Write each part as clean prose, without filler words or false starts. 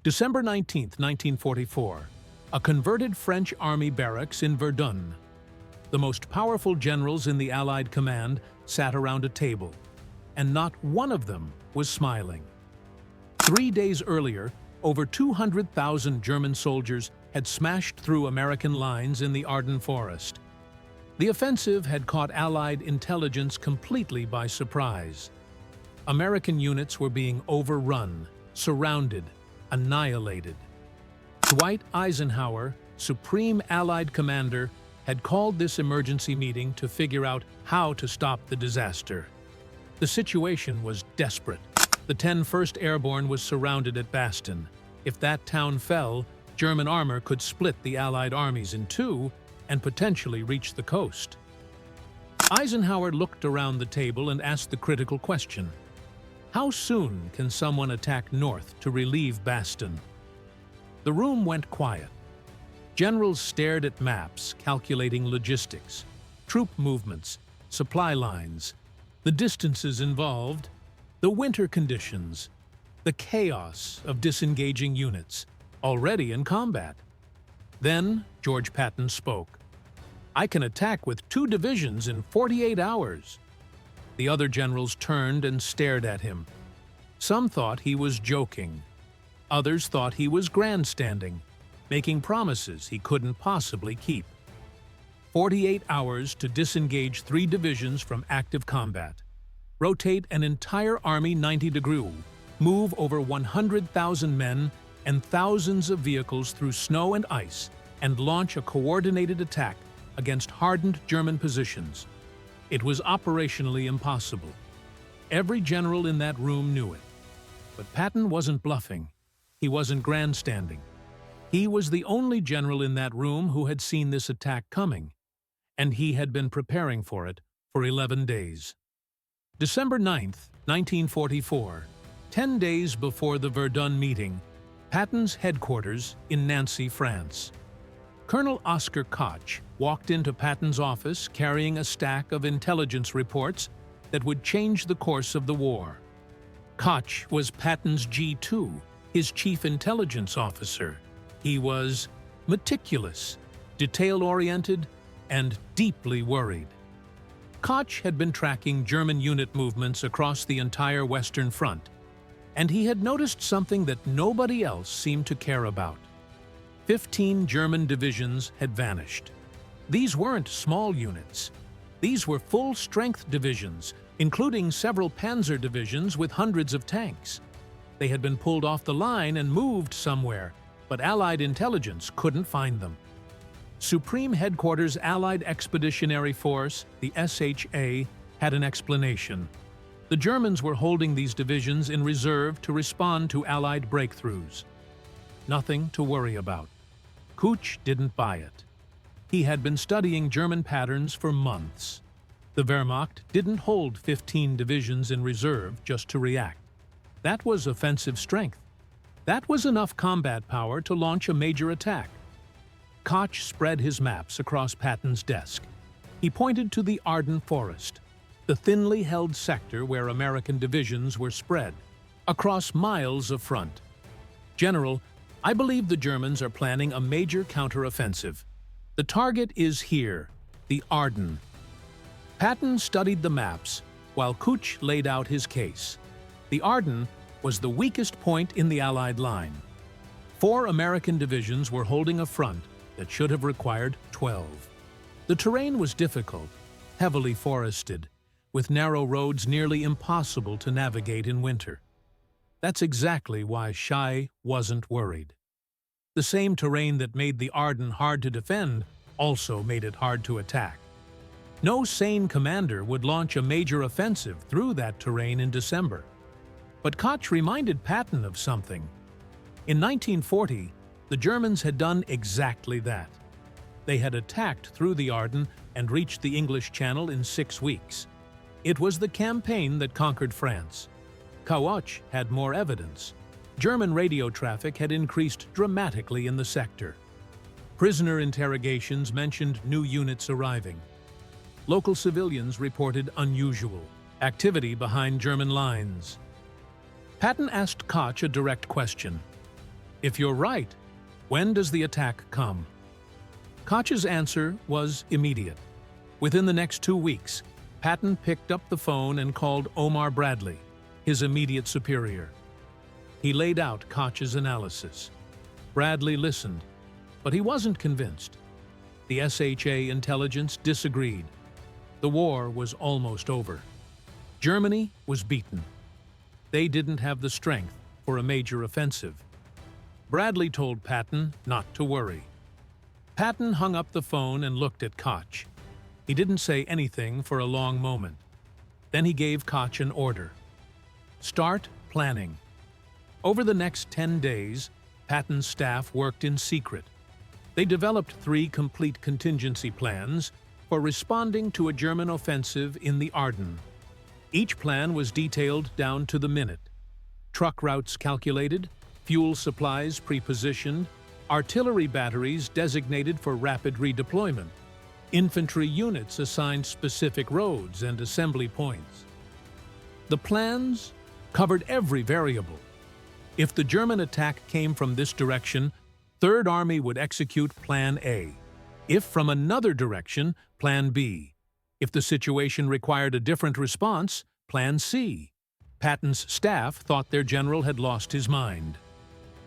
December 19, 1944, a converted French army barracks in Verdun. The most powerful generals in the Allied command sat around a table, and not one of them was smiling. 3 days earlier, over 200,000 German soldiers had smashed through American lines in the Ardennes forest. The offensive had caught Allied intelligence completely by surprise. American units were being overrun, surrounded, annihilated. Dwight Eisenhower, Supreme Allied Commander, had called this emergency meeting to figure out how to stop the disaster. The situation was desperate. The 1st Airborne was surrounded at Bastogne. If that town fell, German armor could split the Allied armies in two and potentially reach the coast. Eisenhower looked around the table and asked the critical question: how soon can someone attack north to relieve Bastogne? The room went quiet. Generals stared at maps, calculating logistics, troop movements, supply lines, the distances involved, the winter conditions, the chaos of disengaging units, already in combat. Then George Patton spoke. "I can attack with 2 divisions in 48 hours. The other generals turned and stared at him. Some thought he was joking. Others thought he was grandstanding, making promises he couldn't possibly keep. 48 hours to disengage 3 divisions from active combat, rotate an entire army 90 degrees, move over 100,000 men and thousands of vehicles through snow and ice, and launch a coordinated attack against hardened German positions. It was operationally impossible. Every general in that room knew it. But Patton wasn't bluffing. He wasn't grandstanding. He was the only general in that room who had seen this attack coming, and he had been preparing for it for 11 days. December 9th, 1944, 10 days before the Verdun meeting, Patton's headquarters in Nancy, France. Colonel Oscar Koch walked into Patton's office carrying a stack of intelligence reports that would change the course of the war. Koch was Patton's G2, his chief intelligence officer. He was meticulous, detail-oriented, and deeply worried. Koch had been tracking German unit movements across the entire Western Front, and he had noticed something that nobody else seemed to care about. 15 German divisions had vanished. These weren't small units. These were full-strength divisions, including several panzer divisions with hundreds of tanks. They had been pulled off the line and moved somewhere, but Allied intelligence couldn't find them. Supreme Headquarters Allied Expeditionary Force, the SHA, had an explanation. The Germans were holding these divisions in reserve to respond to Allied breakthroughs. Nothing to worry about. Koch didn't buy it. He had been studying German patterns for months. The Wehrmacht didn't hold 15 divisions in reserve just to react. That was offensive strength. That was enough combat power to launch a major attack. Koch spread his maps across Patton's desk. He pointed to the Ardennes forest, the thinly held sector where American divisions were spread, across miles of front. "General, I believe the Germans are planning a major counteroffensive. The target is here, the Ardennes." Patton studied the maps while Koch laid out his case. The Ardennes was the weakest point in the Allied line. 4 American divisions were holding a front that should have required 12. The terrain was difficult, heavily forested, with narrow roads nearly impossible to navigate in winter. That's exactly why SHAEF wasn't worried. The same terrain that made the Ardennes hard to defend also made it hard to attack. No sane commander would launch a major offensive through that terrain in December. But Koch reminded Patton of something. In 1940, the Germans had done exactly that. They had attacked through the Ardennes and reached the English Channel in 6 weeks. It was the campaign that conquered France. Koch had more evidence. German radio traffic had increased dramatically in the sector. Prisoner interrogations mentioned new units arriving. Local civilians reported unusual activity behind German lines. Patton asked Koch a direct question. If you're right, when does the attack come? Koch's answer was immediate. Within the next 2 weeks, Patton picked up the phone and called Omar Bradley, his immediate superior. He laid out Koch's analysis. Bradley listened, but he wasn't convinced. The SHA intelligence disagreed. The war was almost over. Germany was beaten. They didn't have the strength for a major offensive. Bradley told Patton not to worry. Patton hung up the phone and looked at Koch. He didn't say anything for a long moment. Then he gave Koch an order. Start planning. Over the next 10 days, Patton's staff worked in secret. They developed 3 complete contingency plans for responding to a German offensive in the Ardennes. Each plan was detailed down to the minute. Truck routes calculated, fuel supplies pre-positioned, artillery batteries designated for rapid redeployment, infantry units assigned specific roads and assembly points. The plans covered every variable. If the German attack came from this direction, Third Army would execute Plan A. If from another direction, Plan B. If the situation required a different response, Plan C. Patton's staff thought their general had lost his mind.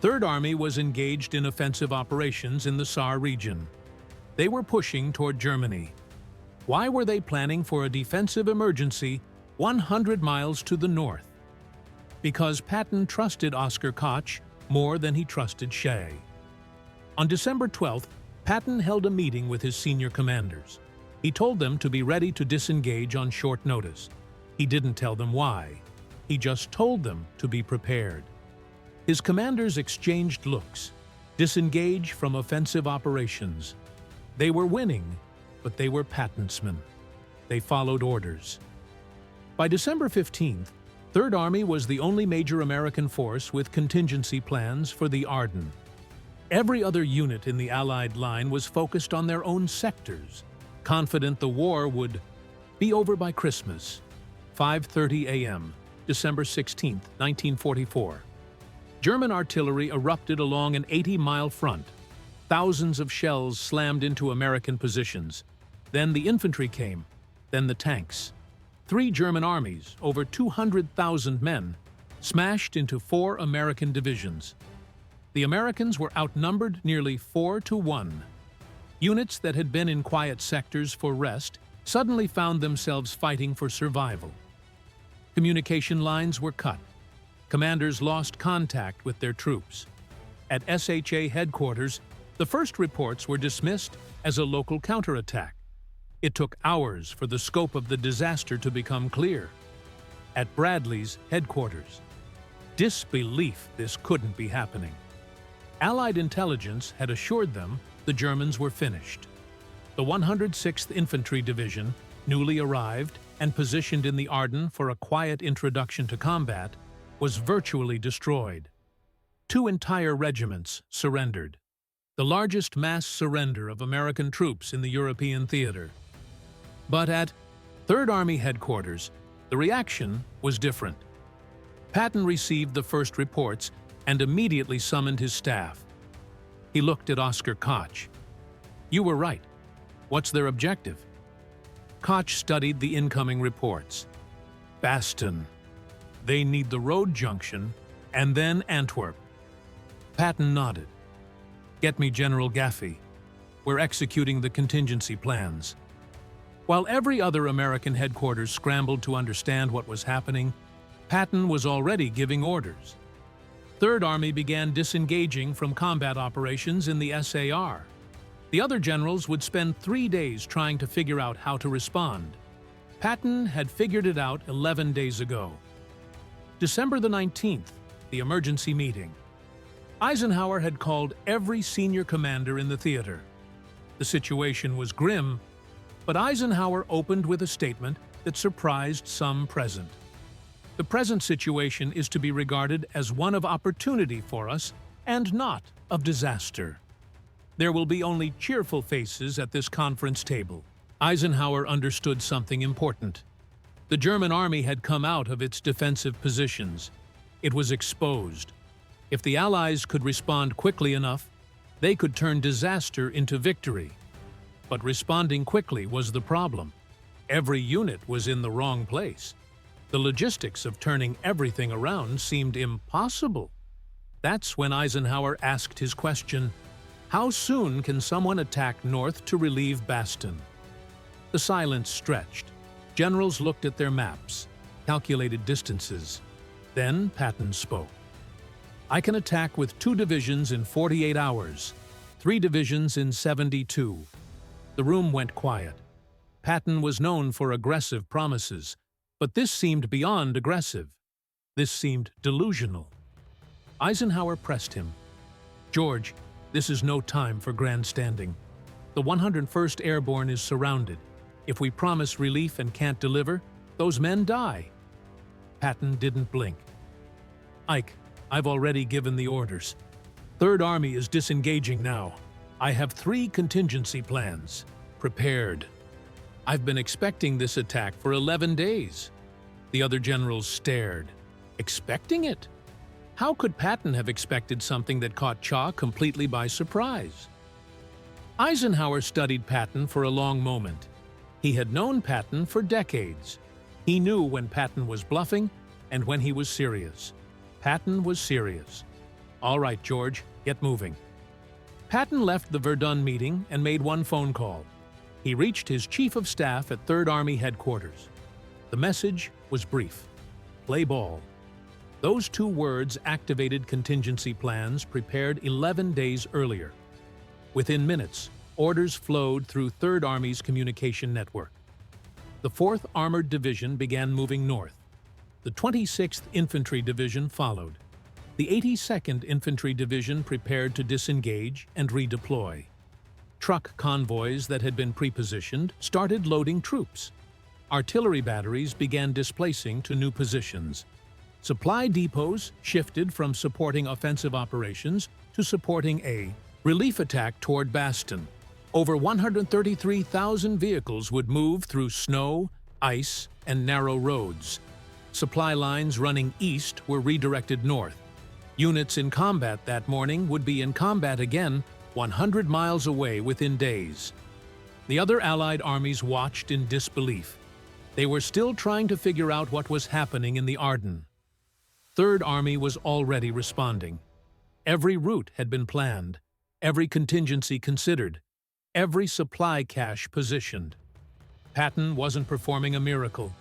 Third Army was engaged in offensive operations in the Saar region. They were pushing toward Germany. Why were they planning for a defensive emergency 100 miles to the north? Because Patton trusted Oscar Koch more than he trusted SHAEF. On December 12th, Patton held a meeting with his senior commanders. He told them to be ready to disengage on short notice. He didn't tell them why. He just told them to be prepared. His commanders exchanged looks. Disengage from offensive operations. They were winning, but they were Patton's men. They followed orders. By December 15th, Third Army was the only major American force with contingency plans for the Ardennes. Every other unit in the Allied line was focused on their own sectors, confident the war would be over by Christmas. 5:30 a.m., December 16, 1944. German artillery erupted along an 80-mile front. Thousands of shells slammed into American positions. Then the infantry came, then the tanks. 3 German armies, over 200,000 men, smashed into 4 American divisions. The Americans were outnumbered nearly 4-1. Units that had been in quiet sectors for rest suddenly found themselves fighting for survival. Communication lines were cut. Commanders lost contact with their troops. At SHA headquarters, the first reports were dismissed as a local counterattack. It took hours for the scope of the disaster to become clear. At Bradley's headquarters, disbelief this couldn't be happening. Allied intelligence had assured them the Germans were finished. The 106th Infantry Division, newly arrived and positioned in the Ardennes for a quiet introduction to combat, was virtually destroyed. 2 entire regiments surrendered, the largest mass surrender of American troops in the European theater. But at Third Army headquarters, the reaction was different. Patton received the first reports and immediately summoned his staff. He looked at Oscar Koch. "You were right. What's their objective?" Koch studied the incoming reports. "Bastogne. They need the road junction, and then Antwerp." Patton nodded. "Get me General Gaffey. We're executing the contingency plans." While every other American headquarters scrambled to understand what was happening, Patton was already giving orders. Third Army began disengaging from combat operations in the SAR. The other generals would spend 3 days trying to figure out how to respond. Patton had figured it out 11 days ago. December the 19th, the emergency meeting. Eisenhower had called every senior commander in the theater. The situation was grim, but Eisenhower opened with a statement that surprised some present. "The present situation is to be regarded as one of opportunity for us and not of disaster. There will be only cheerful faces at this conference table." Eisenhower understood something important. The German army had come out of its defensive positions. It was exposed. If the Allies could respond quickly enough, they could turn disaster into victory. But responding quickly was the problem. Every unit was in the wrong place. The logistics of turning everything around seemed impossible. That's when Eisenhower asked his question, how soon can someone attack north to relieve Bastogne? The silence stretched. Generals looked at their maps, calculated distances. Then Patton spoke. I can attack with 2 divisions in 48 hours, 3 divisions in 72. The room went quiet. Patton was known for aggressive promises, but this seemed beyond aggressive. This seemed delusional. Eisenhower pressed him. George, this is no time for grandstanding. The 101st Airborne is surrounded. If we promise relief and can't deliver, those men die. Patton didn't blink. Ike, I've already given the orders. Third Army is disengaging now. I have 3 contingency plans. Prepared. I've been expecting this attack for 11 days. The other generals stared. Expecting it? How could Patton have expected something that caught Cha completely by surprise? Eisenhower studied Patton for a long moment. He had known Patton for decades. He knew when Patton was bluffing and when he was serious. Patton was serious. All right, George, get moving. Patton left the Verdun meeting and made one phone call. He reached his chief of staff at 3rd Army headquarters. The message was brief. Play ball. Those 2 words activated contingency plans prepared 11 days earlier. Within minutes, orders flowed through 3rd Army's communication network. The 4th Armored Division began moving north. The 26th Infantry Division followed. The 82nd Infantry Division prepared to disengage and redeploy. Truck convoys that had been prepositioned started loading troops. Artillery batteries began displacing to new positions. Supply depots shifted from supporting offensive operations to supporting a relief attack toward Bastogne. Over 133,000 vehicles would move through snow, ice, and narrow roads. Supply lines running east were redirected north. Units in combat that morning would be in combat again 100 miles away within days. The other Allied armies watched in disbelief. They were still trying to figure out what was happening in the Ardennes. 3rd Army was already responding. Every route had been planned, every contingency considered, every supply cache positioned. Patton wasn't performing a miracle.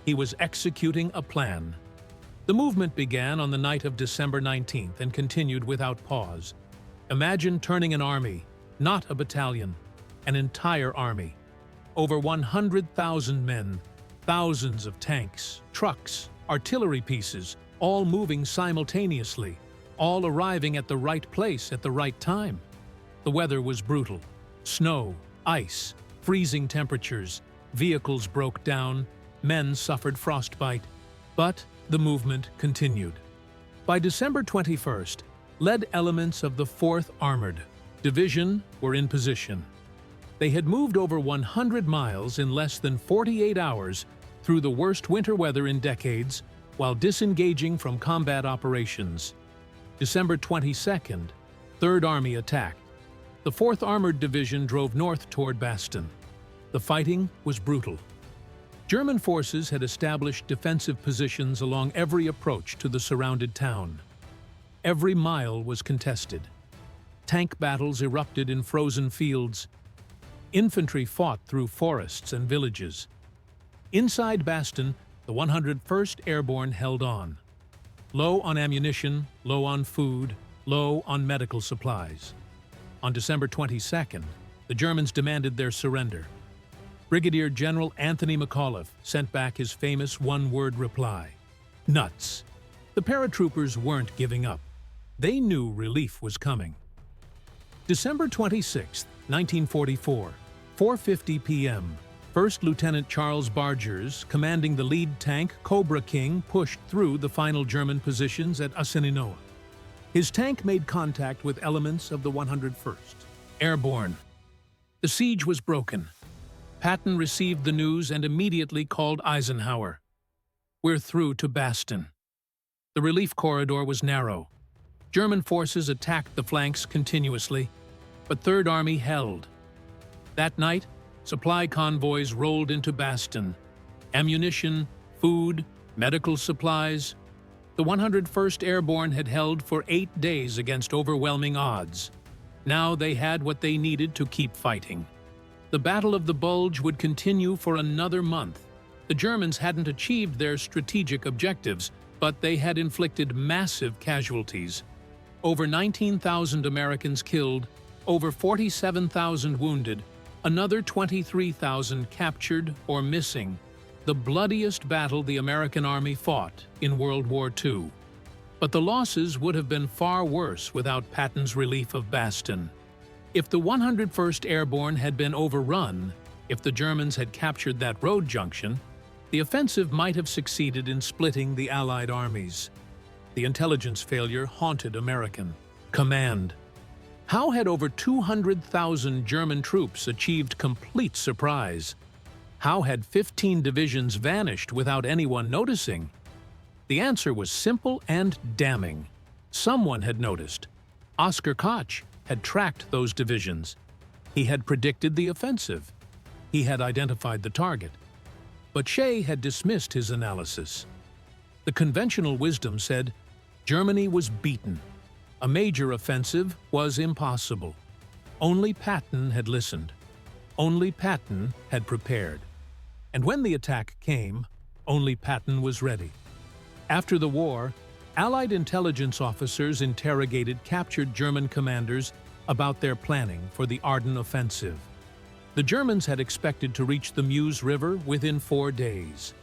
He was executing a plan. The movement began on the night of December 19th and continued without pause. Imagine turning an army, not a battalion, an entire army. Over 100,000 men, thousands of tanks, trucks, artillery pieces, all moving simultaneously, all arriving at the right place at the right time. The weather was brutal. Snow, ice, freezing temperatures, vehicles broke down, men suffered frostbite, but the movement continued. By December 21st, lead elements of the 4th Armored Division were in position. They had moved over 100 miles in less than 48 hours through the worst winter weather in decades while disengaging from combat operations. December 22nd, 3rd Army attacked. The 4th Armored Division drove north toward Bastogne. The fighting was brutal. German forces had established defensive positions along every approach to the surrounded town. Every mile was contested. Tank battles erupted in frozen fields. Infantry fought through forests and villages. Inside Bastogne, the 101st Airborne held on. Low on ammunition, low on food, low on medical supplies. On December 22nd, the Germans demanded their surrender. Brigadier General Anthony McAuliffe sent back his famous one-word reply: nuts. The paratroopers weren't giving up. They knew relief was coming. December 26, 1944, 4:50 p.m., 1st Lieutenant Charles Bargers, commanding the lead tank Cobra King, pushed through the final German positions at Assininoa. His tank made contact with elements of the 101st Airborne. The siege was broken. Patton received the news and immediately called Eisenhower. We're through to Bastogne. The relief corridor was narrow. German forces attacked the flanks continuously, but Third Army held. That night, supply convoys rolled into Bastogne. Ammunition, food, medical supplies. The 101st Airborne had held for 8 days against overwhelming odds. Now they had what they needed to keep fighting. The Battle of the Bulge would continue for another month. The Germans hadn't achieved their strategic objectives, but they had inflicted massive casualties. Over 19,000 Americans killed, over 47,000 wounded, another 23,000 captured or missing. The bloodiest battle the American Army fought in World War II. But the losses would have been far worse without Patton's relief of Bastogne. If the 101st Airborne had been overrun, if the Germans had captured that road junction, the offensive might have succeeded in splitting the Allied armies. The intelligence failure haunted American command. How had over 200,000 German troops achieved complete surprise? How had 15 divisions vanished without anyone noticing? The answer was simple and damning. Someone had noticed. Oscar Koch had tracked those divisions. He had predicted the offensive. He had identified the target. But SHAEF had dismissed his analysis. The conventional wisdom said Germany was beaten. A major offensive was impossible. Only Patton had listened. Only Patton had prepared. And when the attack came, only Patton was ready. After the war, Allied intelligence officers interrogated captured German commanders about their planning for the Ardennes offensive. The Germans had expected to reach the Meuse River within 4 days.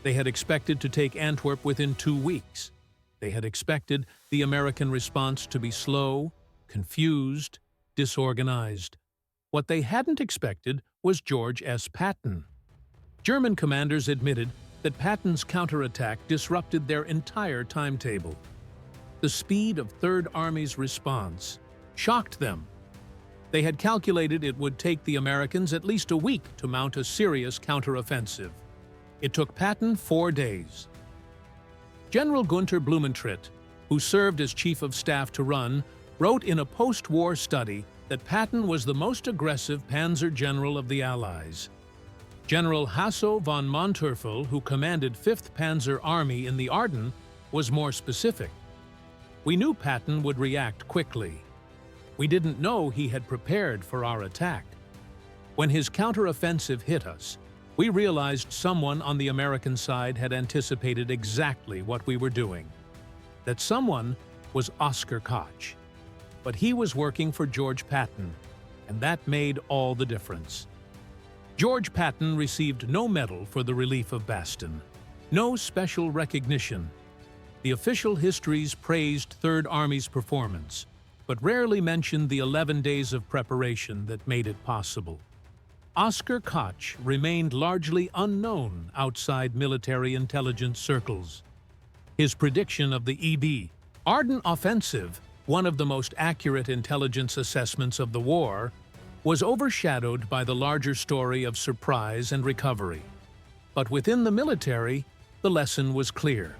They had expected to take Antwerp within 2 weeks. They had expected the American response to be slow, confused, disorganized. What they hadn't expected was George S. Patton. German commanders admitted that Patton's counterattack disrupted their entire timetable. The speed of Third Army's response shocked them. They had calculated it would take the Americans at least a week to mount a serious counteroffensive. It took Patton 4 days. General Gunther Blumentritt, who served as Chief of Staff to Run, wrote in a post-war study that Patton was the most aggressive panzer general of the Allies. General Hasso von Manteuffel, who commanded 5th Panzer Army in the Ardennes, was more specific. We knew Patton would react quickly. We didn't know he had prepared for our attack. When his counteroffensive hit us, we realized someone on the American side had anticipated exactly what we were doing. That someone was Oscar Koch. But he was working for George Patton, and that made all the difference. George Patton received no medal for the relief of Bastogne, no special recognition. The official histories praised Third Army's performance, but rarely mentioned the 11 days of preparation that made it possible. Oscar Koch remained largely unknown outside military intelligence circles. His prediction of the Ardennes offensive, one of the most accurate intelligence assessments of the war, was overshadowed by the larger story of surprise and recovery. But within the military, the lesson was clear.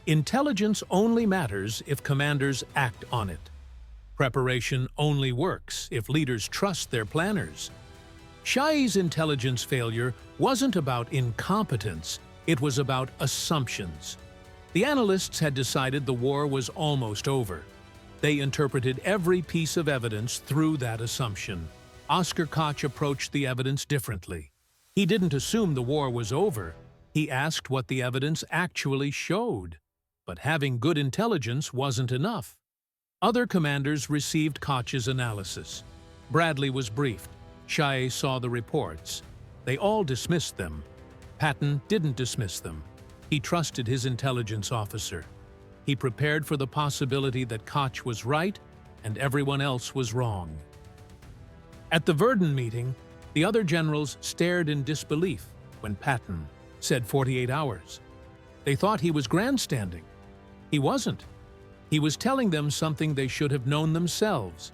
Intelligence only matters if commanders act on it. Preparation only works if leaders trust their planners. SHAEF's intelligence failure wasn't about incompetence, it was about assumptions. The analysts had decided the war was almost over. They interpreted every piece of evidence through that assumption. Oscar Koch approached the evidence differently. He didn't assume the war was over. He asked what the evidence actually showed. But having good intelligence wasn't enough. Other commanders received Koch's analysis. Bradley was briefed. SHAEF saw the reports. They all dismissed them. Patton didn't dismiss them. He trusted his intelligence officer. He prepared for the possibility that Koch was right and everyone else was wrong. At the Verdun meeting, the other generals stared in disbelief when Patton said 48 hours. They thought he was grandstanding. He wasn't. He was telling them something they should have known themselves.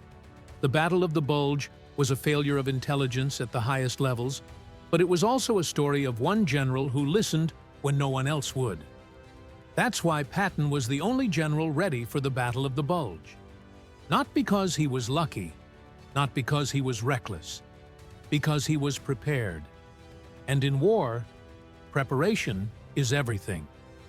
The Battle of the Bulge was a failure of intelligence at the highest levels, but it was also a story of one general who listened when no one else would. That's why Patton was the only general ready for the Battle of the Bulge. Not because he was lucky, not because he was reckless, because he was prepared. And in war, preparation is everything.